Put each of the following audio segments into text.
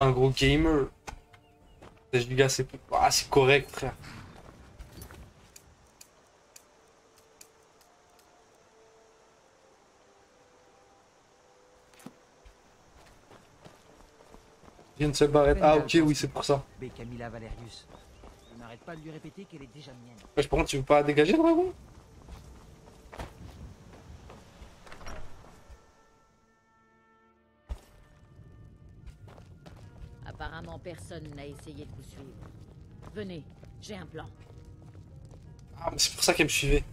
Un gros gamer. 16 Go, c'est correct, frère. Il vient de se barrer. Ah, ok, oui, c'est pour ça. Camilla Valerius. Je n'arrête pas de lui répéter qu'elle est déjà mienne. Wesh, par contre, tu veux pas dégager, dragon? Apparemment, personne n'a essayé de vous suivre. Venez, j'ai un plan. Ah, mais c'est pour ça qu'elle me suivait.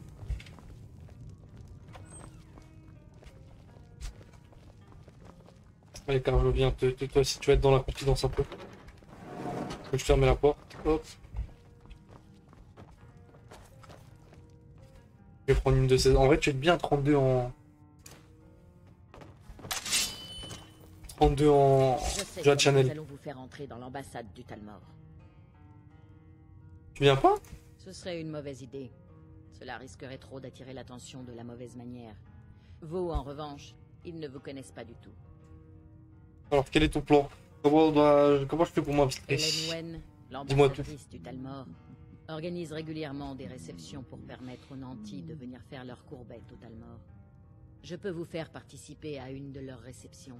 Allez, Carlo, viens, toi si tu vas être dans la confidence un peu. Je ferme la porte. Hop. Je vais prendre une de ces. En vrai, tu es bien 32 en. 32 en. Je sais Joa que Channel. nous allons vous faire entrer dans l'ambassade du Talmor. Tu viens pas? Ce serait une mauvaise idée. Cela risquerait trop d'attirer l'attention de la mauvaise manière. Vous, en revanche, ils ne vous connaissent pas du tout. Alors, quel est ton plan? Comment je fais pour m'inviter? Hélène Wen, Dis-moi tout. l'ambassadrice du Talmor, organise régulièrement des réceptions pour permettre aux nantis de venir faire leur courbette au Talmor. Je peux vous faire participer à une de leurs réceptions.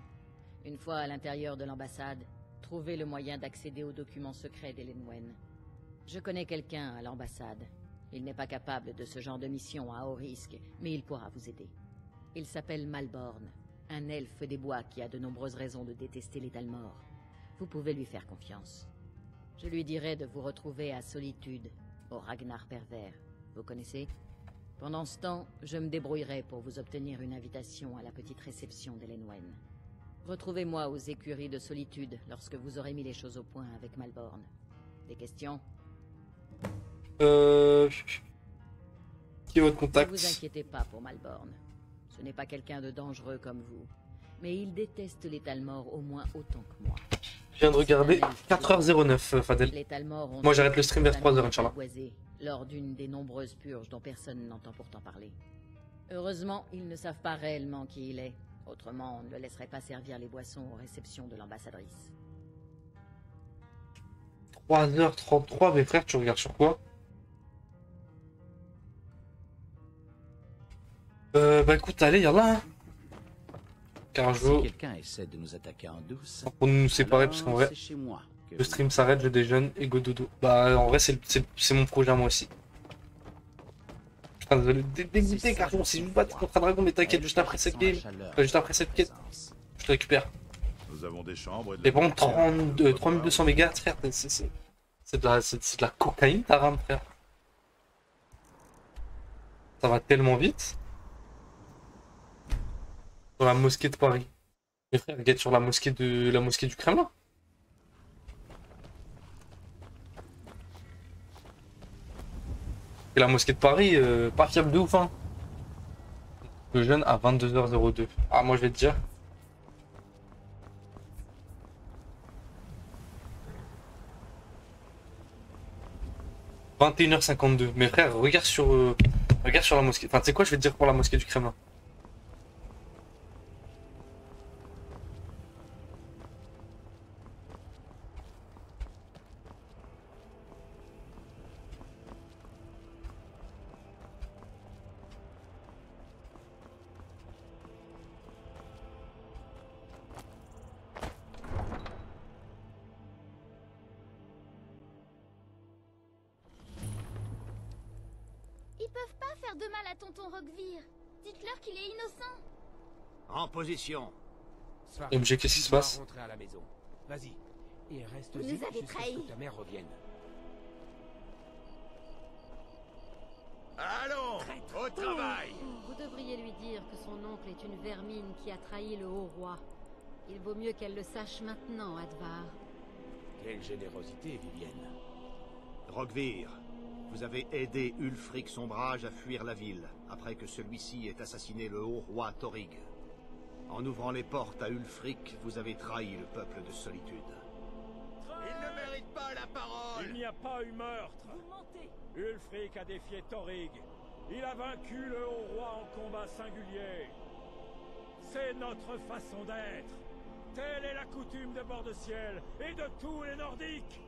Une fois à l'intérieur de l'ambassade, trouvez le moyen d'accéder aux documents secrets d'Hélène Wen. Je connais quelqu'un à l'ambassade. Il n'est pas capable de ce genre de mission à haut risque, mais il pourra vous aider. Il s'appelle Malborn, un elfe des bois qui a de nombreuses raisons de détester les Talmor. Vous pouvez lui faire confiance. Je lui dirai de vous retrouver à Solitude, au Ragnar Pervers. Vous connaissez? Pendant ce temps, je me débrouillerai pour vous obtenir une invitation à la petite réception d'Hélène Wen. Retrouvez-moi aux écuries de Solitude lorsque vous aurez mis les choses au point avec Malborn. Des questions? Qui est votre contact? Ne vous inquiétez pas pour Malborn. Ce n'est pas quelqu'un de dangereux comme vous. Mais il déteste les Talmor au moins autant que moi. Je viens de regarder 4h09, Fadel. Les Talmor ont Moi, j'arrête le stream vers 3h, Inch'Allah. lors d'une des nombreuses purges dont personne n'entend pourtant parler. Heureusement, ils ne savent pas réellement qui il est. Autrement, on ne le laisserait pas servir les boissons aux réceptions de l'ambassadrice. 3h33, mes frères, tu regardes sur quoi? Bah écoute, allez, yallah, hein. Carjo, Si quelqu'un essaie de nous attaquer en douce, pour nous séparer, alors parce qu'en vrai, c'est chez moi que le stream s'arrête, je déjeune et go dodo. Bah en vrai, c'est mon projet à moi aussi. Je suis en train de le dégoûter, Carjo, c'est juste battre contre un dragon, mais t'inquiète, juste après cette game, juste après cette quête, je te récupère. Nous avons des chambres et de Et par contre, 3200 mégas, frère, c'est de la cocaïne, ta rame, frère. Ça va tellement vite. Dans la mosquée de Paris. Mes frères, guette sur la mosquée du Kremlin. Et la mosquée de Paris, pas fiable de ouf, hein. Le jeune à 22h02. Ah, moi je vais te dire. « 21h52. Mes frères, regarde sur la mosquée. Enfin, tu sais quoi, je vais te dire pour la mosquée du Kremlin. Ils peuvent pas faire de mal à tonton Roquevire. Dites-leur qu'il est innocent. En position. MG, qu'est-ce qui se passe? Rentrer à la maison. Vas-y. Et reste Vous nous avez jusqu'à ce trahis. que ta mère revienne. Allons, au travail. Vous devriez lui dire que son oncle est une vermine qui a trahi le haut roi. Il vaut mieux qu'elle le sache maintenant, Advar. Quelle générosité, Vivienne. Roquevire, vous avez aidé Ulfric Sombrage à fuir la ville, après que celui-ci ait assassiné le haut roi Thorig. En ouvrant les portes à Ulfric, vous avez trahi le peuple de Solitude. Il ne mérite pas la parole. Il n'y a pas eu meurtre. Vous mentez. Ulfric a défié Thorig. Il a vaincu le haut roi en combat singulier. C'est notre façon d'être. Telle est la coutume de Bord-de-Ciel et de tous les Nordiques.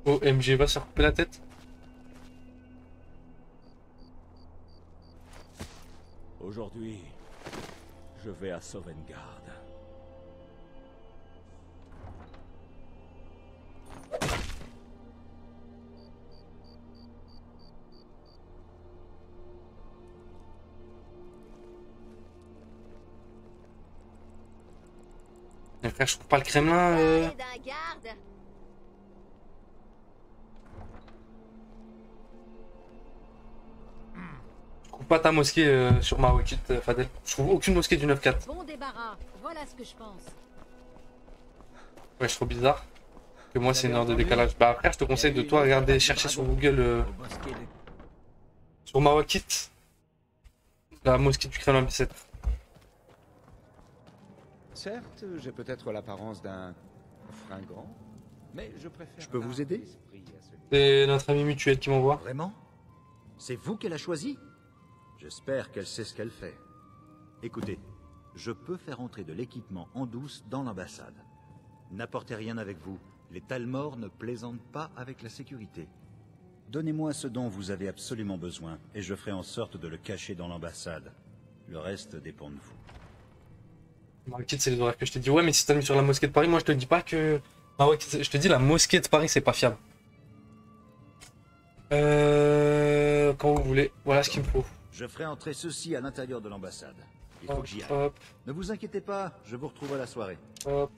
OMG, va se couper la tête. Aujourd'hui, je vais à Sovngarde. Mais frère, je trouve pas le Kremlin. Parler d'un garde. Je trouve pas ta mosquée sur ma Wikit, Fadel. Je trouve aucune mosquée du 9-4. Bon débarras, voilà ce que je pense. Ouais, je trouve bizarre. Que moi, c'est une heure de décalage. Bah, après, je te conseille de toi regarder, chercher sur Google sur ma Wikit la mosquée du Kremlin bicêtre. Certes, j'ai peut-être l'apparence d'un fringant, mais je préfère... Je peux vous aider? C'est notre ami mutuel qui m'envoie. Vraiment? C'est vous qu'elle a choisi? J'espère qu'elle sait ce qu'elle fait. Écoutez, je peux faire entrer de l'équipement en douce dans l'ambassade. N'apportez rien avec vous. Les Talmor ne plaisantent pas avec la sécurité. Donnez-moi ce dont vous avez absolument besoin, et je ferai en sorte de le cacher dans l'ambassade. Le reste dépend de vous. Ma Wikit, c'est les horaires que je te dis. Ouais, mais si t'as mis sur la mosquée de Paris, moi je te dis pas que... Ma Wikit, je te dis la mosquée de Paris, c'est pas fiable. Quand vous voulez. Voilà ce qu'il me faut. Je ferai entrer ceci à l'intérieur de l'ambassade. Il faut Hop, que j'y aille. hop, Ne vous inquiétez pas, je vous retrouve à la soirée. hop.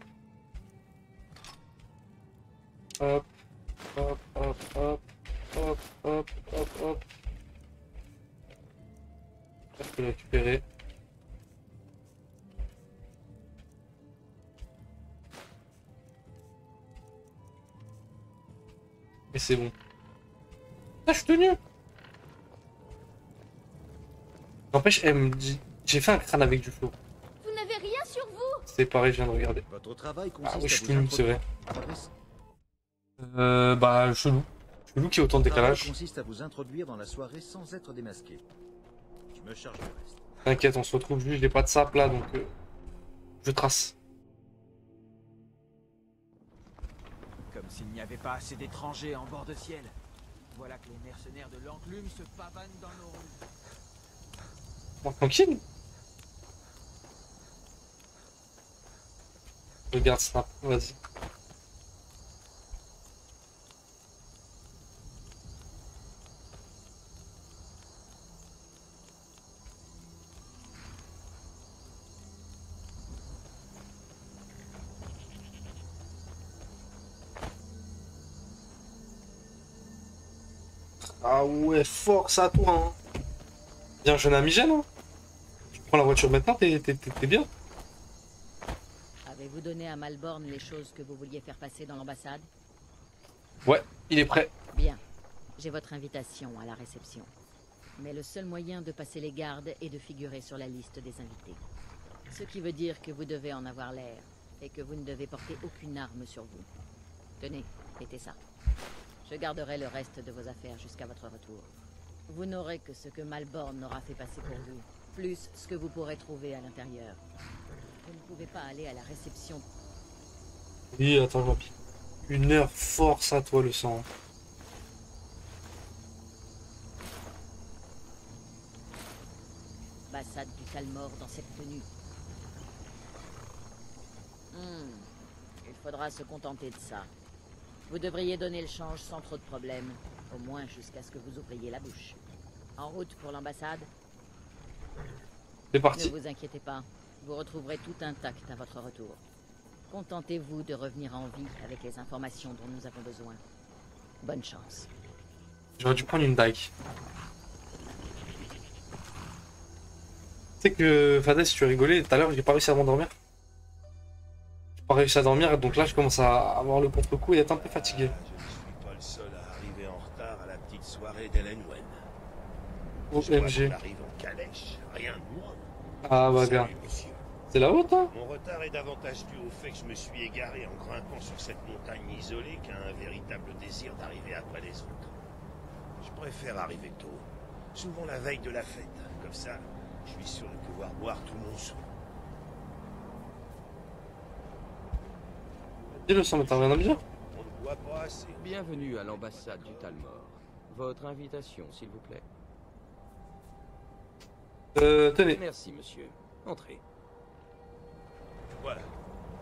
Hop, hop, hop, hop, hop, hop, hop, hop. Je peux le récupérer. Et c'est bon. Ah, je suis tenu. N'empêche, elle me dit... J'ai fait un crâne avec du flot. Vous n'avez rien sur vous. C'est pareil, je viens de regarder. Votre travail consiste Ah oui, je à suis vous tenu, c'est vrai. introduire... Bah, chelou. Chelou qui est autant de Votre travail décalage. consiste à vous introduire dans la soirée sans être démasqué. Je me charge du reste. T'inquiète, on se retrouve juste, j'ai pas de sap là, donc je trace. Comme s'il n'y avait pas assez d'étrangers en bord de ciel. Voilà que les mercenaires de l'enclume se pavanent dans nos rues. Bon, tranquille. Regarde Snap, vas-y. Ah ouais, force à toi, hein. Bien, jeune ami Gênes, hein. Tu prends la voiture maintenant, t'es bien. Avez-vous donné à Malborn les choses que vous vouliez faire passer dans l'ambassade? Ouais, il est prêt. Bien. J'ai votre invitation à la réception. Mais le seul moyen de passer les gardes est de figurer sur la liste des invités. Ce qui veut dire que vous devez en avoir l'air, et que vous ne devez porter aucune arme sur vous. Tenez, mettez ça. Je garderai le reste de vos affaires jusqu'à votre retour. Vous n'aurez que ce que Malborn aura fait passer pour vous, plus ce que vous pourrez trouver à l'intérieur. Vous ne pouvez pas aller à la réception. Oui, attends, je m'appuie. 1 heure, force à toi le sang. Ambassade du Talmor dans cette tenue. Il faudra se contenter de ça. Vous devriez donner le change sans trop de problèmes, au moins jusqu'à ce que vous ouvriez la bouche. En route pour l'ambassade? C'est parti. Ne vous inquiétez pas, vous retrouverez tout intact à votre retour. Contentez-vous de revenir en vie avec les informations dont nous avons besoin. Bonne chance. J'aurais dû prendre une dague. Tu sais que, Fadel, si tu rigolais, tout à l'heure, j'ai pas réussi à m'endormir. J'ai pas réussi à dormir, donc là, je commence à avoir le contre-coup et être un peu fatigué. Je suis pas le seul à arriver en retard à la petite soirée d'Elenwen. OMG. J'arrive en calèche, rien de moins. Ah bah gars. Salut, monsieur. C'est la haute, hein? Mon retard est davantage dû au fait que je me suis égaré en grimpant sur cette montagne isolée qu'à un véritable désir d'arriver après les autres. Je préfère arriver tôt, souvent la veille de la fête. Comme ça Je suis sûr de pouvoir boire tout mon sang. Dis le sang, mais t'as rien à me dire? On ne boit pas assez. Bienvenue à l'ambassade du Talmor. Votre invitation, s'il vous plaît. Tenez. Merci, monsieur. Entrez. Voilà.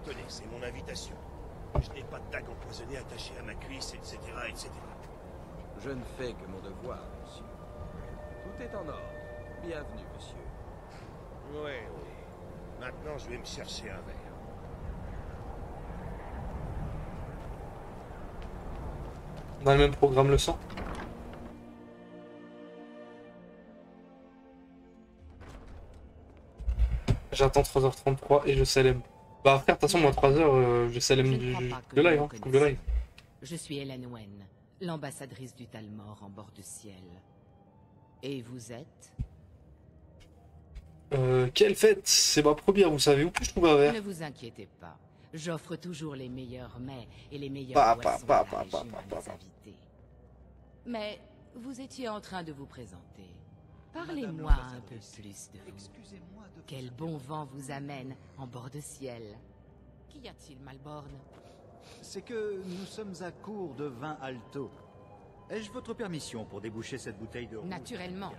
Tenez, c'est mon invitation. Je n'ai pas de dague empoisonnée attachée à ma cuisse, etc., etc. Je ne fais que mon devoir, monsieur. Tout est en ordre. Bienvenue, monsieur. Oui, oui. Maintenant, je vais me chercher un verre. On a le même programme le sang. J'attends 3h33 et je célèbre. Bah frère, de toute façon moi 3h je célèbre le live, hein. Je coupe le live. Je suis Hélène Wen, l'ambassadrice du Talmor en bord de ciel. Et vous êtes? Quelle fête? C'est ma première, vous savez où puis je trouve un verre? Ne vous inquiétez pas. J'offre toujours les meilleurs mets et les meilleurs boissons à la région à mes invités. Mais vous étiez en train de vous présenter. Parlez-moi un peu plus de vous. Quel bon vent vous amène en bord de ciel? Qu'y a-t-il, Malborn? C'est que nous sommes à court de vin Alto. Ai-je votre permission pour déboucher cette bouteille de rouge? Naturellement.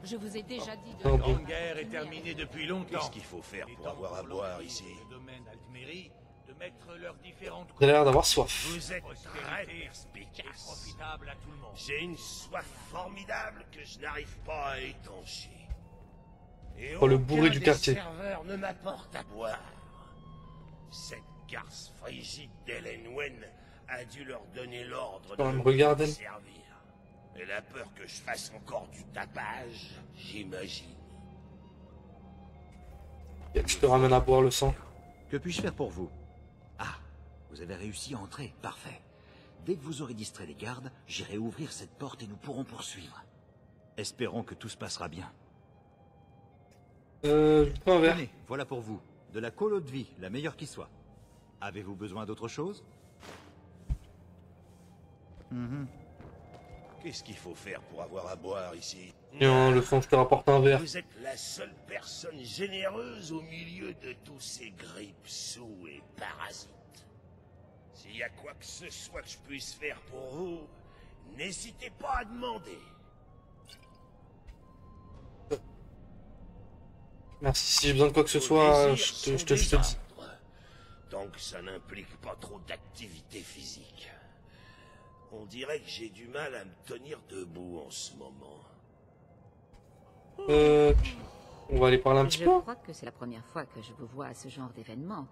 Je vous ai déjà dit de... La grande guerre est terminée depuis longtemps. Qu'est-ce qu'il faut faire pour avoir à boire ici? De mettre leurs différentes Vous avez l'air d'avoir soif. Vous êtes très perspicace. profitable à tout le monde. J'ai une soif formidable que je n'arrive pas à étancher. Et Oh, le bourré du quartier. Le serveur ne m'apporte à boire. Cette garce frigide d'Hélène Wen a dû leur donner l'ordre de me regarder. servir. Elle a peur que je fasse encore du tapage, j'imagine. Je te ramène à boire le sang. Que puis-je faire pour vous? Ah, vous avez réussi à entrer, parfait. Dès que vous aurez distrait les gardes, j'irai ouvrir cette porte et nous pourrons poursuivre. Espérons que tout se passera bien. Je prends un verre. Tenez, voilà pour vous. De la colo de vie, la meilleure qui soit. Avez-vous besoin d'autre chose? Qu'est-ce qu'il faut faire pour avoir à boire ici? Tiens, le sang, je te rapporte un verre. Vous êtes la seule personne généreuse au milieu de tous ces grippes, sous et parasites. S'il y a quoi que ce soit que je puisse faire pour vous, n'hésitez pas à demander. Merci, si j'ai besoin de quoi que ce soit, je te dis. Tant que ça n'implique pas trop d'activité physique. On dirait que j'ai du mal à me tenir debout en ce moment. On va aller parler un petit peu. Je crois que c'est la première fois que je vous vois à ce genre d'événement.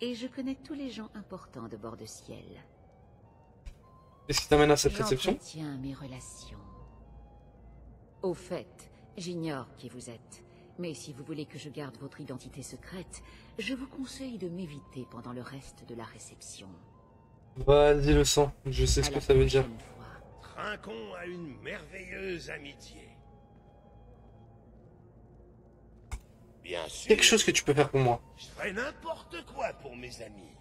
Et je connais tous les gens importants de bord de ciel. Qu'est-ce qui t'amène à cette réception? J'entretiens mes relations. Au fait, j'ignore qui vous êtes. Mais si vous voulez que je garde votre identité secrète, je vous conseille de m'éviter pendant le reste de la réception. Vas-y le sang, je sais ce que ça veut dire. Trinquons à une merveilleuse amitié. Bien sûr. Quelque chose que tu peux faire pour moi. Je ferai n'importe quoi pour mes amis.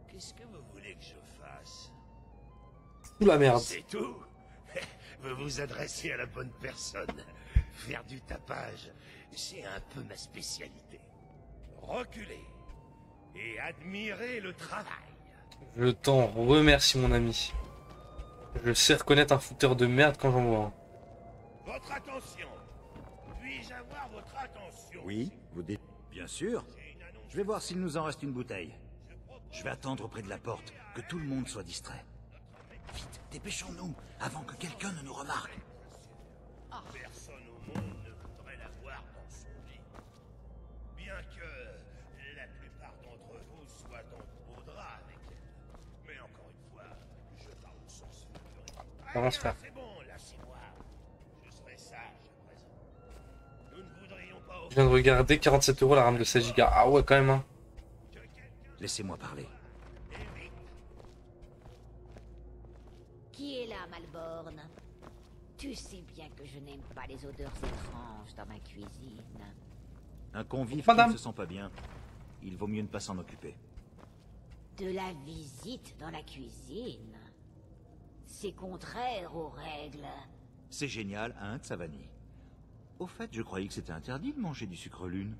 Qu'est-ce que vous voulez que je fasse? Fous la merde. C'est tout. Vous vous adressez à la bonne personne. Faire du tapage, c'est un peu ma spécialité. Reculer et admirer le travail. Je t'en remercie mon ami. Je sais reconnaître un fouteur de merde quand j'en vois un. Votre attention. Puis-je avoir votre attention? Oui, vous dites. Bien sûr. Je vais voir s'il nous en reste une bouteille. Je vais attendre près de la porte, que tout le monde soit distrait. Vite, dépêchons-nous, avant que quelqu'un ne nous remarque. Personne au monde ne voudrait la voir dans son lit. Bien que la plupart d'entre vous soient dans beau drap avec elle. Mais encore une fois, je parle au sens figuré. C'est bon, lâchez-moi. Je serai sage à présent. Nous ne voudrions pas... Je viens de regarder 47 € la RAM de 16 Go. Ah ouais quand même hein. Laissez-moi parler. Qui est là, Malborn? Tu sais bien que je n'aime pas les odeurs étranges dans ma cuisine. Un convive qui ne se sent pas bien. Il vaut mieux ne pas s'en occuper. De la visite dans la cuisine? C'est contraire aux règles. C'est génial, hein, Tsavani? Au fait, je croyais que c'était interdit de manger du sucre lune.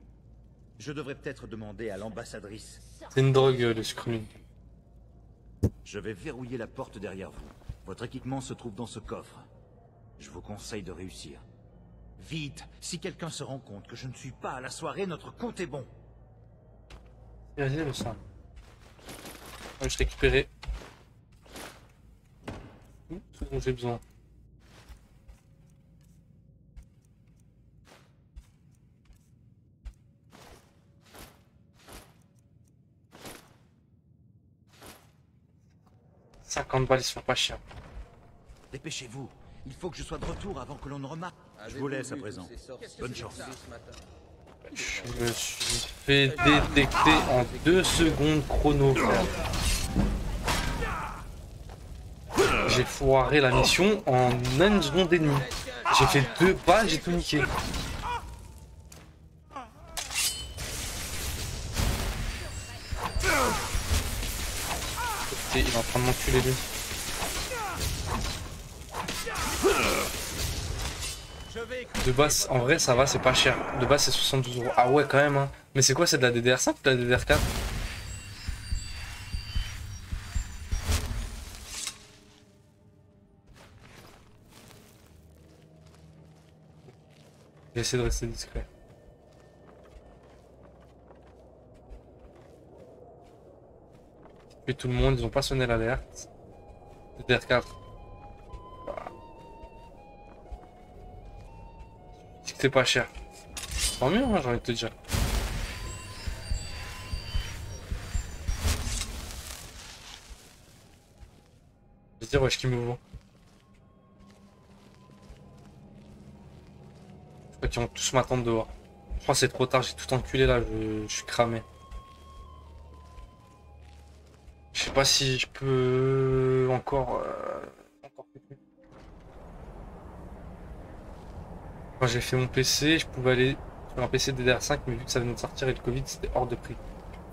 Je devrais peut-être demander à l'ambassadrice. C'est une drogue, le sucre lune. Je vais verrouiller la porte derrière vous. Votre équipement se trouve dans ce coffre. Je vous conseille de réussir. Vite, si quelqu'un se rend compte que je ne suis pas à la soirée, notre compte est bon. Vas-y, le sang. Je vais récupérer tout dont j'ai besoin. « 50 balles, ils sont pas chers. » Dépêchez-vous. Il faut que je sois de retour avant que l'on ne remarque. Je vous laisse à présent. Bonne chance. Je me suis fait détecter en 2 secondes chrono, frère. J'ai foiré la mission en 1 seconde et demie. J'ai fait 2 pas, j'ai tout niqué. Il est en train de m'enculer lui. De base, en vrai ça va, c'est pas cher. De base c'est 72 €. Ah ouais quand même hein. Mais c'est quoi, c'est de la DDR5 ou de la DDR4? J'ai essayé de rester discret. Et tout le monde, ils ont pas sonné l'alerte. DDR4. Voilà. C'est pas cher. Tant mieux, hein, j'ai envie de te dire. Je vais dire, wesh, qui me vaut. Je crois qu'ils vont tous m'attendre dehors. Je crois que c'est trop tard, j'ai tout enculé là, je suis cramé. Je sais pas si je peux encore Quand j'ai fait mon PC, je pouvais aller sur un PC DDR5, mais vu que ça venait de sortir et le Covid, c'était hors de prix.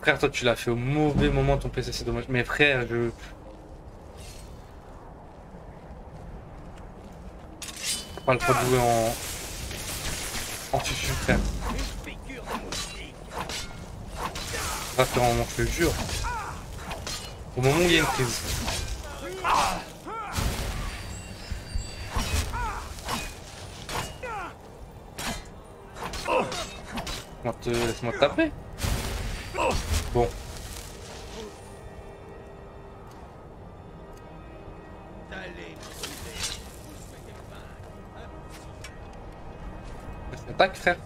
Frère, toi tu l'as fait au mauvais moment ton PC, c'est dommage. Mais frère, je... pas le droit de jouer en fufu, frère. Va faire un moment, je te jure. Au moment où il y a une prise. Laisse-moi te taper. Bon. Attaque, frère.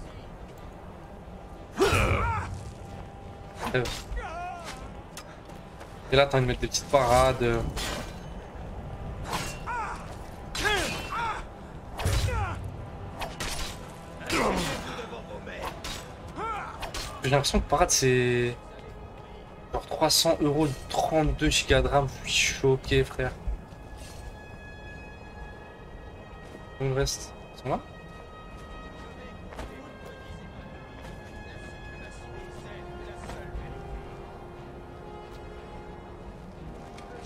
Et là, t'as envie de mettre des petites parades. J'ai l'impression que parade c'est genre 300 €, 32 Go de RAM. Je suis choqué, frère. Où il reste? Ils sont là?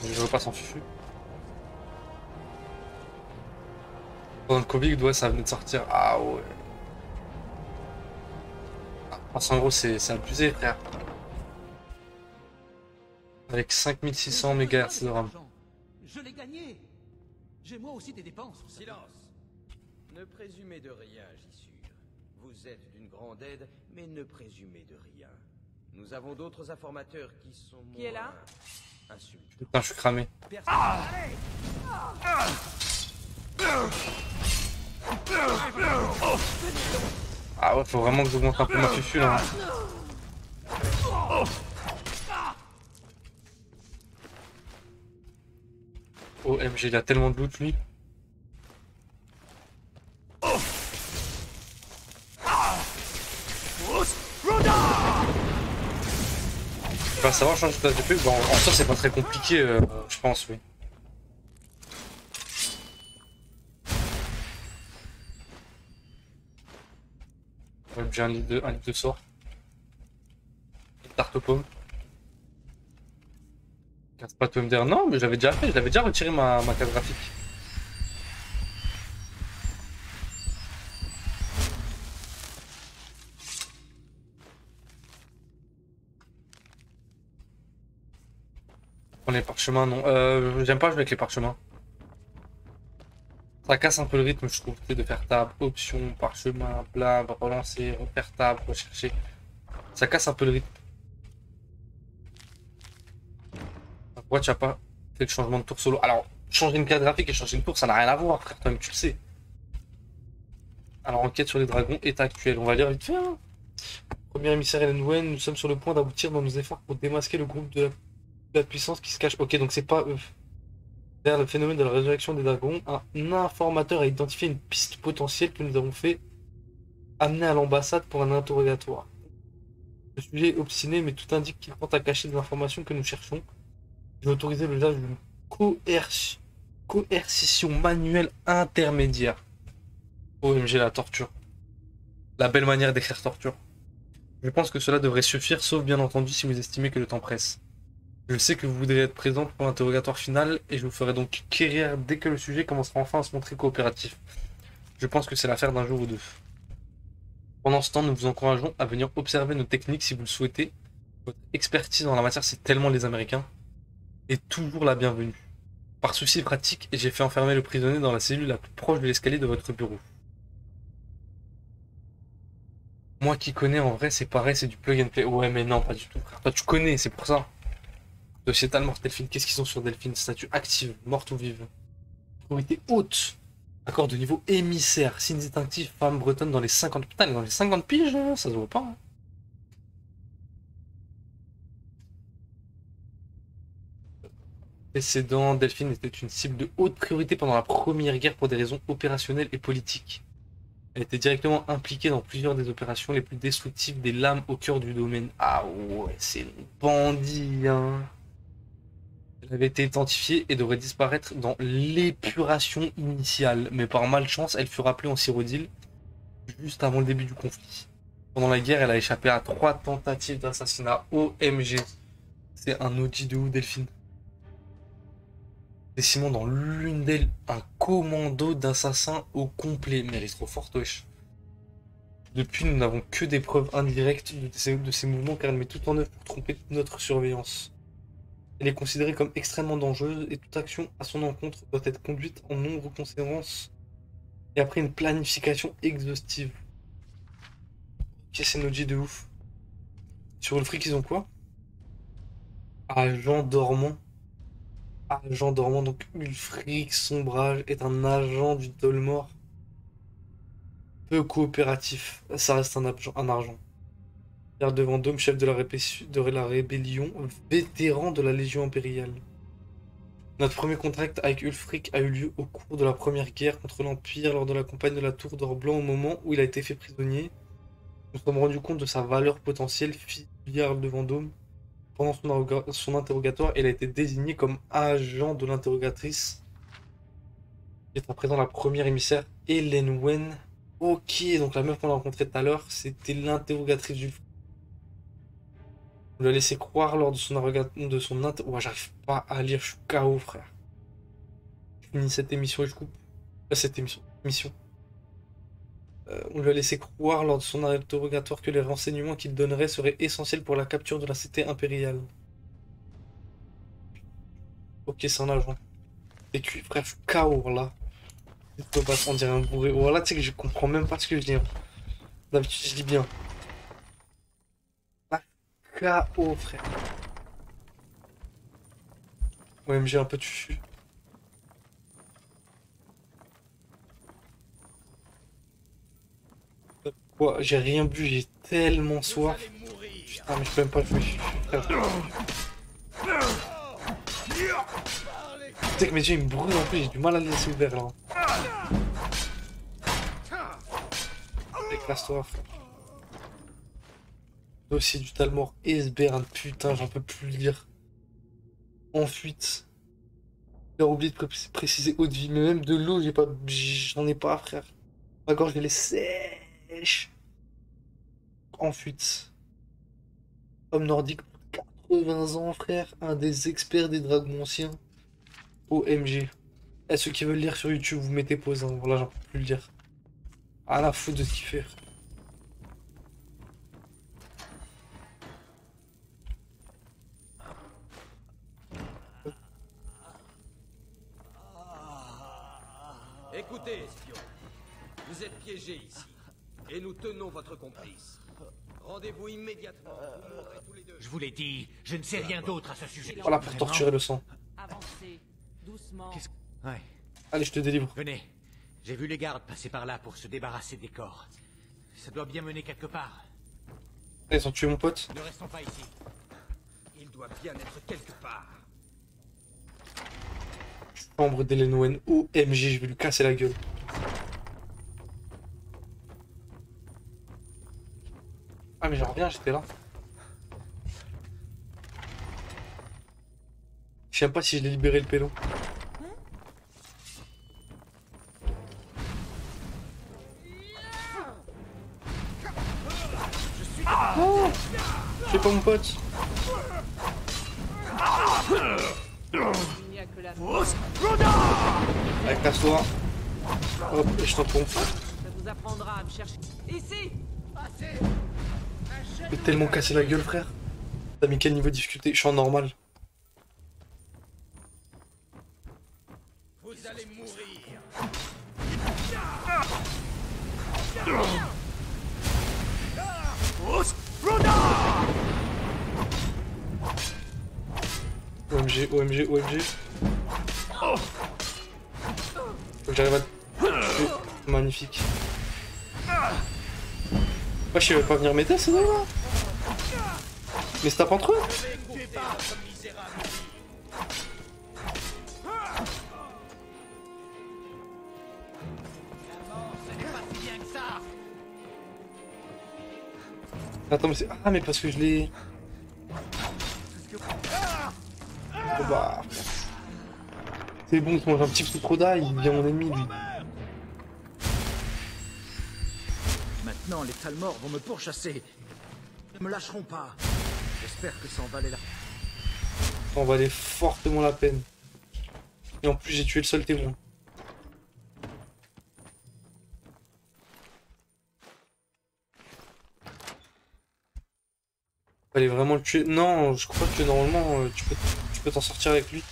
Je repasse en fufu. Pendant le Covid, ouais, ça venait de sortir. Ah ouais. 300 € c'est abusé, frère. Avec 5600 MHz de RAM. Je l'ai gagné. J'ai moi aussi des dépenses. Silence. Ne présumez de rien, j'y suis. Vous êtes d'une grande aide, mais ne présumez de rien. Nous avons d'autres informateurs qui sont moins... Qui est là? Insultants. Putain, je suis cramé. Ah ouais, faut vraiment que j'augmente un peu ma fufu là. OMG, il a tellement de loot lui. Bah ça va changer de place de pub, bon, en soi c'est pas très compliqué je pense, oui. Ouais, j'ai un livre de sort. Une tarte aux pommes. Casse pas tout MDR. Non mais je l'avais déjà fait, j'avais déjà retiré ma carte graphique. Prendre les parchemins, non. J'aime pas jouer avec les parchemins. Ça casse un peu le rythme, je trouve, de faire table, option, parchemin, bla, relancer, refaire table, rechercher. Ça casse un peu le rythme. Pourquoi tu n'as pas fait le changement de tour solo? Alors, changer une carte graphique et changer une tour, ça n'a rien à voir, frère, toi-même, tu le sais. Alors, enquête sur les dragons, état actuel. On va lire vite fait. Hein. Premier émissaire Ellen Wen, nous sommes sur le point d'aboutir dans nos efforts pour démasquer le groupe de la puissance qui se cache. Ok, donc c'est pas eux. Derrière le phénomène de la résurrection des dragons, un informateur a identifié une piste potentielle que nous avons fait amener à l'ambassade pour un interrogatoire. Le sujet est obstiné, mais tout indique qu'il tente à cacher des informations que nous cherchons. Je vais autoriser l'usage d'une coercition manuelle intermédiaire. OMG, la torture. La belle manière d'écrire torture. Je pense que cela devrait suffire, sauf bien entendu si vous estimez que le temps presse. Je sais que vous voudrez être présent pour l'interrogatoire final et je vous ferai donc quérir dès que le sujet commencera enfin à se montrer coopératif. Je pense que c'est l'affaire d'un jour ou deux. Pendant ce temps, nous vous encourageons à venir observer nos techniques si vous le souhaitez. Votre expertise en la matière, c'est tellement les Américains. Est toujours la bienvenue. Par souci pratique, j'ai fait enfermer le prisonnier dans la cellule la plus proche de l'escalier de votre bureau. Moi qui connais, en vrai, c'est pareil, c'est du plug and play. Ouais, mais non, pas du tout, frère. Toi, tu connais, c'est pour ça. Dossier Talmor, Delphine. Qu'est-ce qu'ils ont sur Delphine? Statut active, morte ou vive. Priorité haute. Accord de niveau émissaire. Signes distinctifs, femme bretonne dans les 50... Putain, dans les 50 piges, ça se voit pas. Hein. Précédent, Delphine était une cible de haute priorité pendant la première guerre pour des raisons opérationnelles et politiques. Elle était directement impliquée dans plusieurs des opérations les plus destructives des lames au cœur du domaine. Ah ouais, c'est une bandit, hein. Elle avait été identifiée et devrait disparaître dans l'épuration initiale. Mais par malchance, elle fut rappelée en Cyrodiil juste avant le début du conflit. Pendant la guerre, elle a échappé à 3 tentatives d'assassinat. OMG. C'est un outil de ouf, Delphine. Décimant dans l'une d'elles un commando d'assassins au complet. Mais elle est trop forte, wesh. Depuis, nous n'avons que des preuves indirectes de ces mouvements car elle met tout en œuvre pour tromper toute notre surveillance. Elle est considérée comme extrêmement dangereuse et toute action à son encontre doit être conduite en non-reconnaissance et après une planification exhaustive. Ok, c'est Noji de ouf. Sur le fric, ils ont quoi? Agent dormant. Agent dormant, donc Ulfric Sombrage est un agent du Talmor. Peu coopératif, ça reste un argent. Garde de Vendôme, chef de la rébellion, vétéran de la Légion impériale. Notre premier contact avec Ulfric a eu lieu au cours de la première guerre contre l'Empire lors de la campagne de la Tour d'Or Blanc au moment où il a été fait prisonnier. Nous nous sommes rendus compte de sa valeur potentielle, fils du Jarl de Vendôme. Pendant son interrogatoire, elle a été désignée comme agent de l'interrogatrice. Qui est à présent la première émissaire, Ellen Wen. Ok, donc la meuf qu'on a rencontrée tout à l'heure, c'était l'interrogatrice du... On l'a laissé croire lors de son interrogatoire... Ouais, j'arrive pas à lire, je suis KO, frère. Je finis cette émission et je coupe. Cette émission. On lui a laissé croire lors de son interrogatoire que les renseignements qu'il donnerait seraient essentiels pour la capture de la cité impériale. Ok, c'est un agent. Et tu, frère, je suis KO là. Je peux pas on dirait un bourré. Voilà, tu sais que je comprends même pas ce que je dis. Hein. D'habitude, je dis bien. KO, frère. OMG, un peu de chuchu. J'ai rien bu, j'ai tellement soif. Putain, mais je peux même pas jouer. Tu sais que mes yeux ils me brûlent en plus, j'ai du mal à les laisser ouverts là. Éclase-toi. Dossier du Talmor, Esbern, putain, j'en peux plus lire. En fuite. J'ai oublié de préciser eau de vie, mais même de l'eau, j'en ai pas, frère. Ma gorge, elle est sèche. En fuite. Homme nordique, 80 ans, frère. Un des experts des dragons anciens. OMG. Et ceux qui veulent lire sur YouTube, vous mettez pause. Hein. Voilà, j'en peux plus le dire. À la faute de ce qu'il fait. Écoutez, espion. Vous êtes piégés ici. Et nous tenons votre complice. Rendez-vous immédiatement. Vous mourrez tous les deux. Je vous l'ai dit, je ne sais rien d'autre à ce sujet. Voilà pour torturer le sang. Avancez, doucement. Ouais. Allez, je te délivre. Venez. J'ai vu les gardes passer par là pour se débarrasser des corps. Ça doit bien mener quelque part. Ils ont tué mon pote. Ne restons pas ici. Il doit bien être quelque part. Chambre d'Hélène Owen. OMG, je vais lui casser la gueule. Ah mais j'en reviens, j'étais là. Je sais même pas si je l'ai libéré le pélo. Oh, c'est pas mon pote. Allez, casse-toi. Hop, et je t'en pompe. Ça vous apprendra à me chercher. Ici. Je vais tellement casser la gueule, frère. T'as mis quel niveau de difficulté? Je suis en normal. Vous allez mourir. OMG, OMG, OMG. Faut que j'arrive à tuer. Magnifique. Moi, je savais pas venir m'aider, c'est vrai. Mais c'est tape entre eux. Attends, mais c'est... Ah, mais parce que je l'ai... Oh bah... C'est bon, il mange un petit peu trop d'ail, il devient mon ennemi, lui. Maintenant, les Talmors vont me pourchasser. Ils ne me lâcheront pas. J'espère que ça en valait la... Ça en valait fortement la peine. Et en plus, j'ai tué le seul témoin. Fallait vraiment le tuer. Non, je crois que normalement, tu peux t'en sortir avec lui.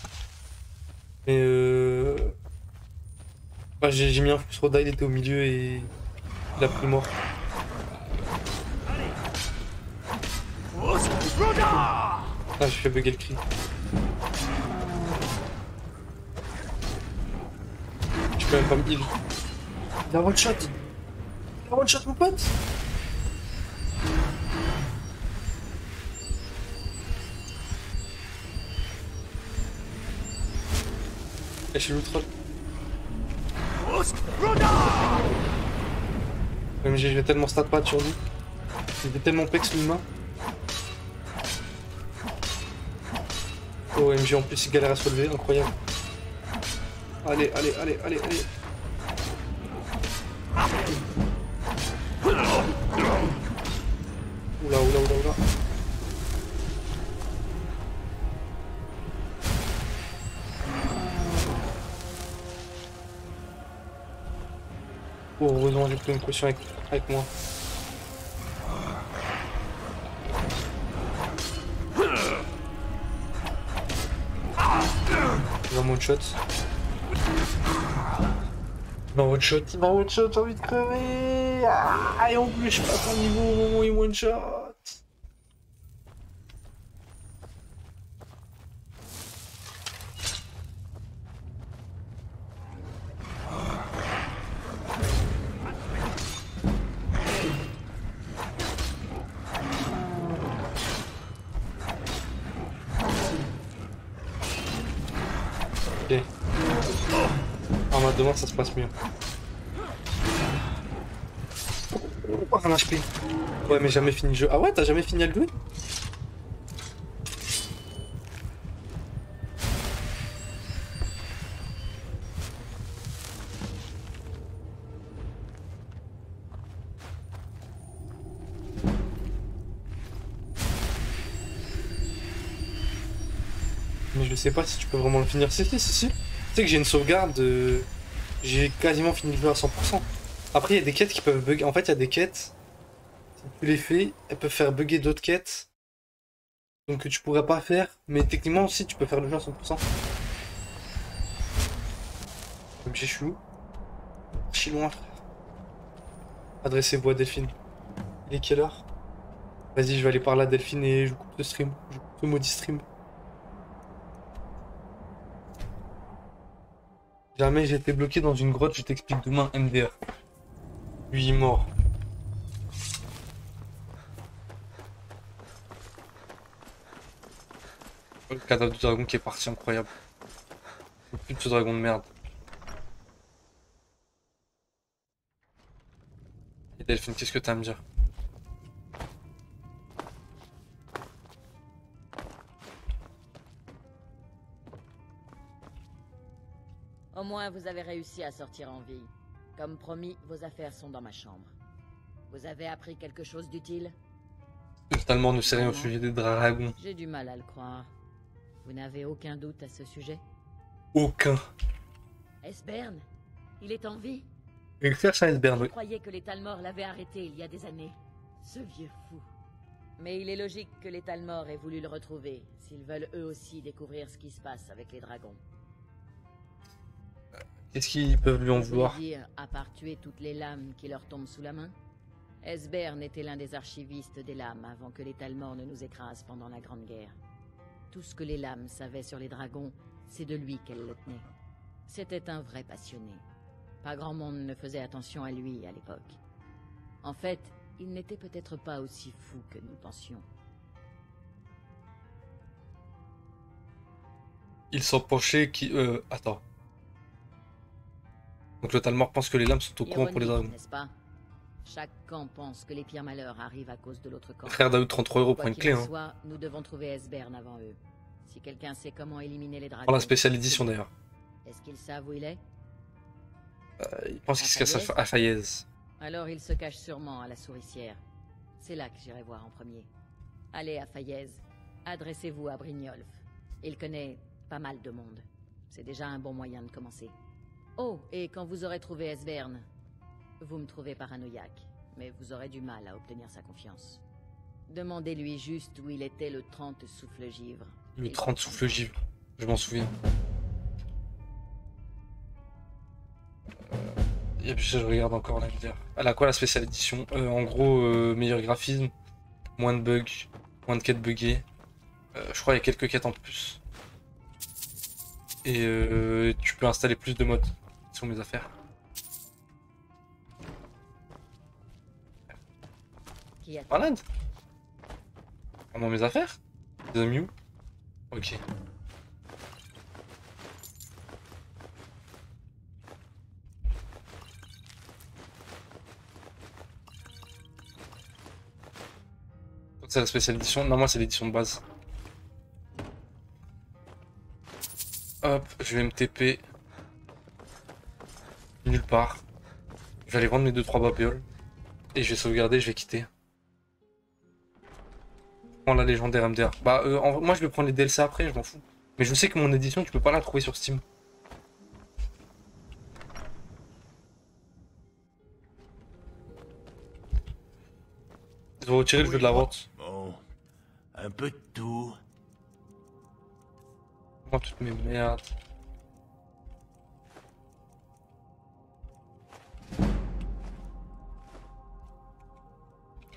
Mais bah, j'ai mis un flux Roda, il était au milieu et il a pris mort. Ah, j'ai fait bugger le cri. Je peux même pas me heal. Il a one shot. Il a one shot mon pote. Lâchez le troll. Même je vais tellement stat pat sur lui. Il était tellement pex l'humain. OMG en plus il galère à se relever, incroyable. Allez, allez, allez, allez, allez. Oula, oula, oula, oula. Oh, heureusement j'ai pris une potion avec moi. Il va one shot. Il m'a one shot, il m'a one shot, j'ai envie de crever. Ah, et en plus je passe en niveau au moment où il one shot. Ok. En mode demain ça se passe mieux. Oh, un HP. Ouais mais jamais fini le jeu. Ah ouais, t'as jamais fini à le jouer? Mais je sais pas si tu peux vraiment le finir. Si. Tu sais que j'ai une sauvegarde. J'ai quasiment fini le jeu à 100%. Après, il y a des quêtes qui peuvent bugger. En fait, il y a des quêtes. Si tu les fais, elles peuvent faire bugger d'autres quêtes. Donc que tu pourrais pas faire. Mais techniquement aussi, tu peux faire le jeu à 100%. Comme je suis où? archi loin, frère. Adressez-vous à Delphine. Il est quelle heure? Vas-y, je vais aller parler à Delphine et je coupe le stream. Je coupe le maudit stream. Jamais j'ai été bloqué dans une grotte, je t'explique demain, MDR. Lui, il est mort. Le cadavre du dragon qui est parti, incroyable. Plus de ce dragon de merde. Et Delphine, qu'est-ce que t'as à me dire? Au moins, vous avez réussi à sortir en vie. Comme promis, vos affaires sont dans ma chambre. Vous avez appris quelque chose d'utile? Le Talmor ne sait rien au sujet des dragons. J'ai du mal à le croire. Vous n'avez aucun doute à ce sujet? Aucun. Esbern, il est en vie? Il cherche un Esbern, Je oui. croyais que les Talmor l'avaient arrêté il y a des années. Ce vieux fou. Mais il est logique que les Talmor aient voulu le retrouver, s'ils veulent eux aussi découvrir ce qui se passe avec les dragons. Qu'est-ce qu'ils peuvent lui en vouloir? Dire, à part tuer toutes les lames qui leur tombent sous la main, Esbern était l'un des archivistes des lames avant que les Talmor ne nous écrasent pendant la Grande Guerre. Tout ce que les lames savaient sur les dragons, c'est de lui qu'elles le tenaient. C'était un vrai passionné. Pas grand monde ne faisait attention à lui à l'époque. En fait, il n'était peut-être pas aussi fou que nous pensions. Ils sont penchés qui... attends. Donc le Talmor pense que les lames sont au courant pour les dragons. N'est-ce pas? Chaque camp pense que les pires malheurs arrivent à cause de l'autre camp. Frère Daoud, 33 € pour une clé. Hein. Soit, nous devons trouver Esbern avant eux. Si quelqu'un sait comment éliminer les dragons... Prends la spéciale édition d'ailleurs. Est-ce qu'ils savent où il est? Il pense qu'il se casse à Fayez. Alors il se cache sûrement à la souricière. C'est là que j'irai voir en premier. Allez à Fayez. Adressez-vous à Brynjolf. Il connaît pas mal de monde. C'est déjà un bon moyen de commencer. Oh, et quand vous aurez trouvé Esbern, vous me trouvez paranoïaque, mais vous aurez du mal à obtenir sa confiance. Demandez-lui juste où il était le 30 souffle-givre. Le 30 souffle-givre, je m'en souviens. Et puis je regarde encore la vidéo. Elle a quoi la spéciale édition? En gros, meilleur graphisme, moins de bugs, moins de quêtes buggées. Je crois qu'il y a quelques quêtes en plus. Et tu peux installer plus de modes sur mes affaires. Malade. Dans mes affaires? The Mew? Ok. C'est la spéciale édition? Non, moi c'est l'édition de base. Hop, je vais me TP. Nulle part. Je vais aller vendre mes 2-3 babioles. Et je vais sauvegarder, je vais quitter. Prends la légendaire MDR. Bah, moi je vais prendre les DLC après, je m'en fous. Mais je sais que mon édition, tu peux pas la trouver sur Steam. Ils vont retirer le jeu de la vente. Bon, un peu de tout. Moi, toutes mes merdes.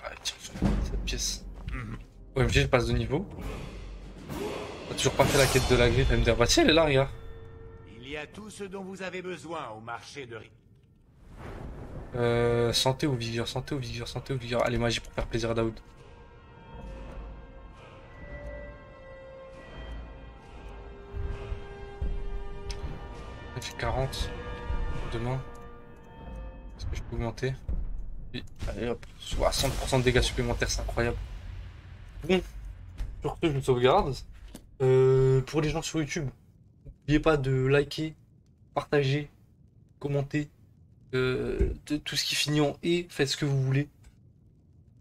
Ah, tiens, cette pièce. OMG, je passe de niveau. T'as toujours pas fait la quête de la griffe, elle me dit, bah tiens, elle est là, regarde. Il y a tout ce dont vous avez besoin au marché de riz. Santé ou vigueur, santé ou vigueur, santé ou vigueur. Allez, magie pour faire plaisir à Daoud. J'ai 40. Demain. Est-ce que je peux augmenter? Oui. Allez hop. 60% de dégâts supplémentaires, c'est incroyable. Bon. Sur ce, je me sauvegarde. Pour les gens sur YouTube, n'oubliez pas de liker, partager, commenter. Tout ce qui finit en et, faites ce que vous voulez.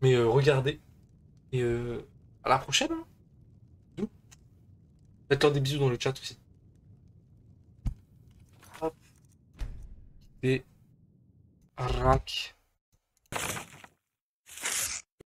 Mais regardez. Et à la prochaine. Hein. Faites-leur des bisous dans le chat aussi. Hop. Et rack.